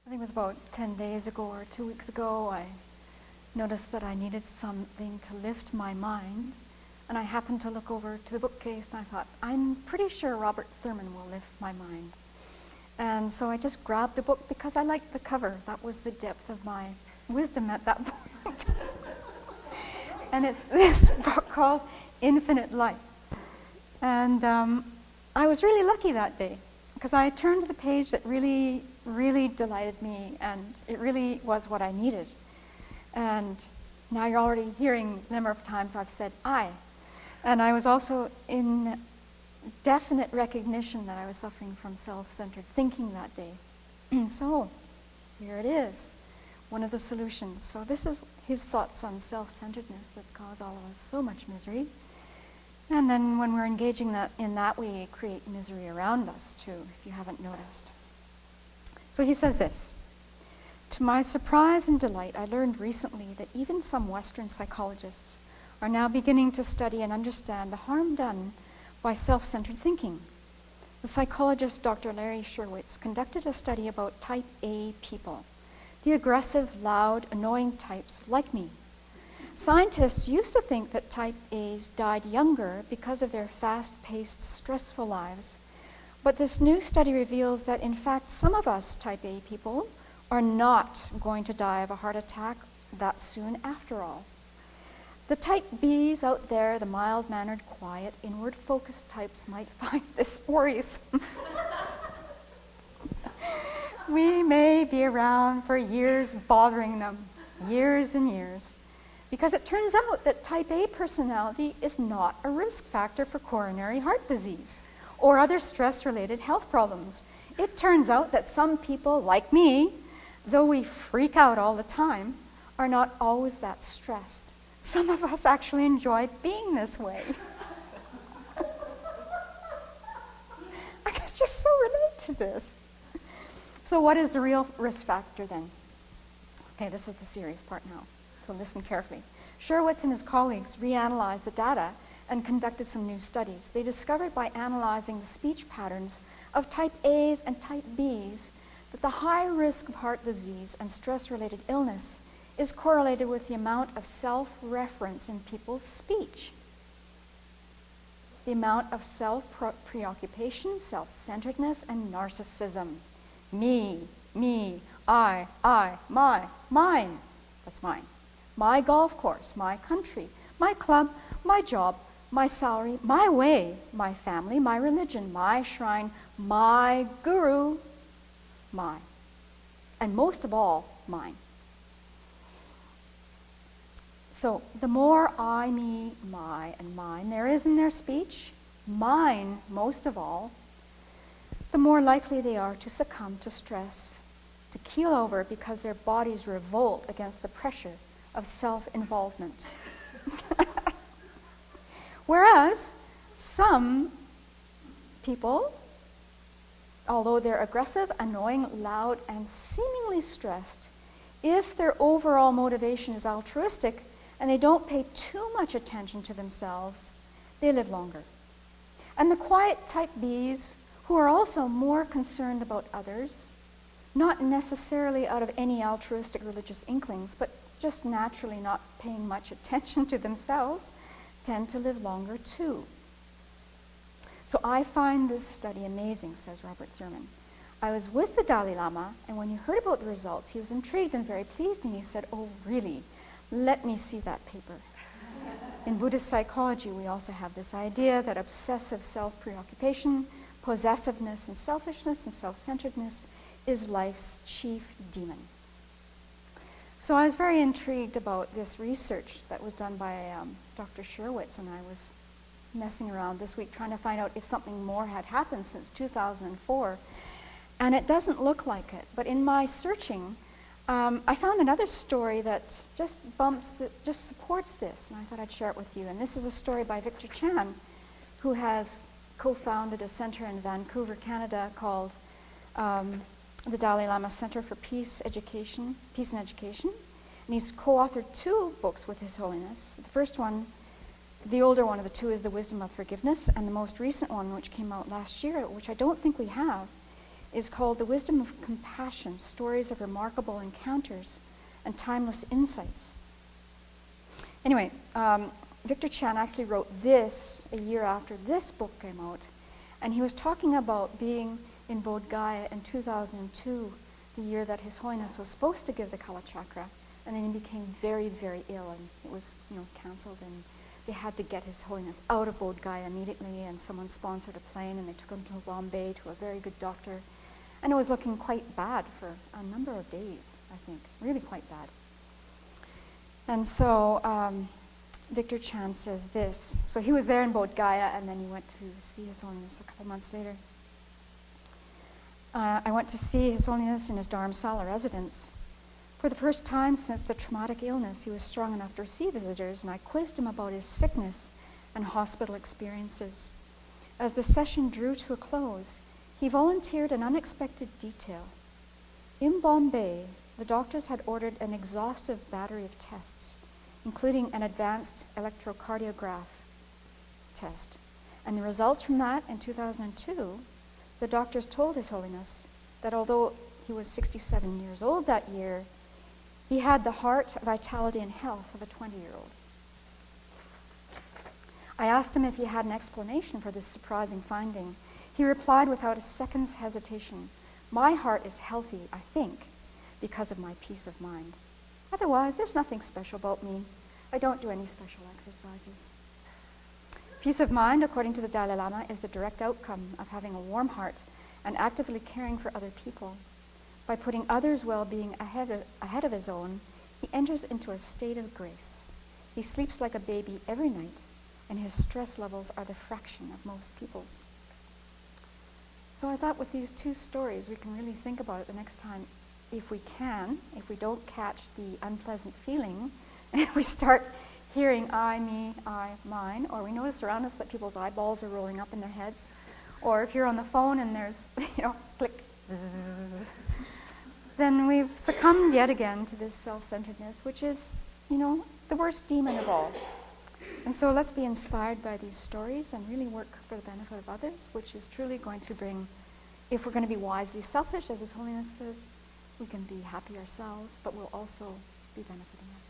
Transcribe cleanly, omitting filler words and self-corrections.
I think it was about 10 days ago or 2 weeks ago, I noticed that I needed something to lift my mind. And I happened to look over to the bookcase and I thought, I'm pretty sure Robert Thurman will lift my mind. And so I just grabbed a book because I liked the cover. That was the depth of my wisdom at that point. And it's this book called Infinite Light. And I was really lucky that day because I turned to the page that really, really delighted me, and it really was what I needed. And now you're already hearing the number of times I've said I. And I was also in definite recognition that I was suffering from self-centered thinking that day. So here it is, one of the solutions. So this is his thoughts on self-centeredness that cause all of us so much misery. And then when we're engaging in that, we create misery around us too, if you haven't noticed. So he says this: to my surprise and delight, I learned recently that even some Western psychologists are now beginning to study and understand the harm done by self-centered thinking. The psychologist Dr. Larry Sherwitz conducted a study about type A people, the aggressive, loud, annoying types like me. Scientists used to think that type A's died younger because of their fast-paced, stressful lives. But this new study reveals that, in fact, some of us type A people are not going to die of a heart attack that soon after all. The type B's out there, the mild-mannered, quiet, inward-focused types, might find this worrisome. We may be around for years bothering them, years and years, because it turns out that type A personality is not a risk factor for coronary heart disease or other stress-related health problems. It turns out that some people, like me, though we freak out all the time, are not always that stressed. Some of us actually enjoy being this way. I can just so relate to this. So what is the real risk factor then? Okay, this is the serious part now, so listen carefully. Sherwitz and his colleagues reanalyzed the data and conducted some new studies. They discovered by analyzing the speech patterns of type A's and type B's that the high risk of heart disease and stress-related illness is correlated with the amount of self-reference in people's speech. The amount of self-preoccupation, self-centeredness, and narcissism. Me, I, my, mine. That's mine. My golf course, my country, my club, my job, my salary, my way, my family, my religion, my shrine, my guru, mine. And most of all, mine. So the more I, me, my, and mine there is in their speech, mine most of all, the more likely they are to succumb to stress, to keel over because their bodies revolt against the pressure of self-involvement. Whereas some people, although they're aggressive, annoying, loud, and seemingly stressed, if their overall motivation is altruistic and they don't pay too much attention to themselves, they live longer. And the quiet type Bs, who are also more concerned about others, not necessarily out of any altruistic religious inklings, but just naturally not paying much attention to themselves, tend to live longer too. So I find this study amazing, says Robert Thurman. I was with the Dalai Lama, and when he heard about the results, he was intrigued and very pleased, and he said, "Oh, really? Let me see that paper." In Buddhist psychology, we also have this idea that obsessive self-preoccupation, possessiveness and selfishness and self-centeredness is life's chief demon. So I was very intrigued about this research that was done by Dr. Sherwitz, and I was messing around this week trying to find out if something more had happened since 2004, and it doesn't look like it. But in my searching, I found another story that just supports this, and I thought I'd share it with you. And this is a story by Victor Chan, who has co-founded a center in Vancouver, Canada, called the Dalai Lama Center for Peace and Education. And he's co-authored 2 books with His Holiness. The first one, the older one of the 2, is The Wisdom of Forgiveness, and the most recent one, which came out last year, which I don't think we have, is called The Wisdom of Compassion, Stories of Remarkable Encounters and Timeless Insights. Anyway, Victor Chan actually wrote this a year after this book came out, and he was talking about being in Bodh Gaya in 2002, the year that His Holiness was supposed to give the Kala Chakra, and then he became very, very ill, and it was, cancelled, and they had to get His Holiness out of Bodh Gaya immediately, and someone sponsored a plane, and they took him to Bombay to a very good doctor, and it was looking quite bad for a number of days, I think, really quite bad. And so Victor Chan says this. So he was there in Bodh Gaya, and then he went to see His Holiness a couple months later. I went to see His Holiness in his Dharamsala residence. For the first time since the traumatic illness, he was strong enough to receive visitors, and I quizzed him about his sickness and hospital experiences. As the session drew to a close, he volunteered an unexpected detail. In Bombay, the doctors had ordered an exhaustive battery of tests, including an advanced electrocardiograph test. And the results from that in 2002, the doctors told His Holiness that although he was 67 years old that year, he had the heart, vitality, and health of a 20-year-old. I asked him if he had an explanation for this surprising finding. He replied without a second's hesitation, "My heart is healthy, I think, because of my peace of mind. Otherwise, there's nothing special about me. I don't do any special exercises." Peace of mind, according to the Dalai Lama, is the direct outcome of having a warm heart and actively caring for other people. By putting others' well-being ahead of his own, he enters into a state of grace. He sleeps like a baby every night, and his stress levels are the fraction of most people's. So I thought with these two stories, we can really think about it the next time, if we don't catch the unpleasant feeling, and we start hearing I, me, I, mine, or we notice around us that people's eyeballs are rolling up in their heads, or if you're on the phone and there's, click, then we've succumbed yet again to this self-centeredness, which is, the worst demon of all. And so let's be inspired by these stories and really work for the benefit of others, which is truly going to bring, if we're going to be wisely selfish, as His Holiness says, we can be happy ourselves, but we'll also be benefiting others.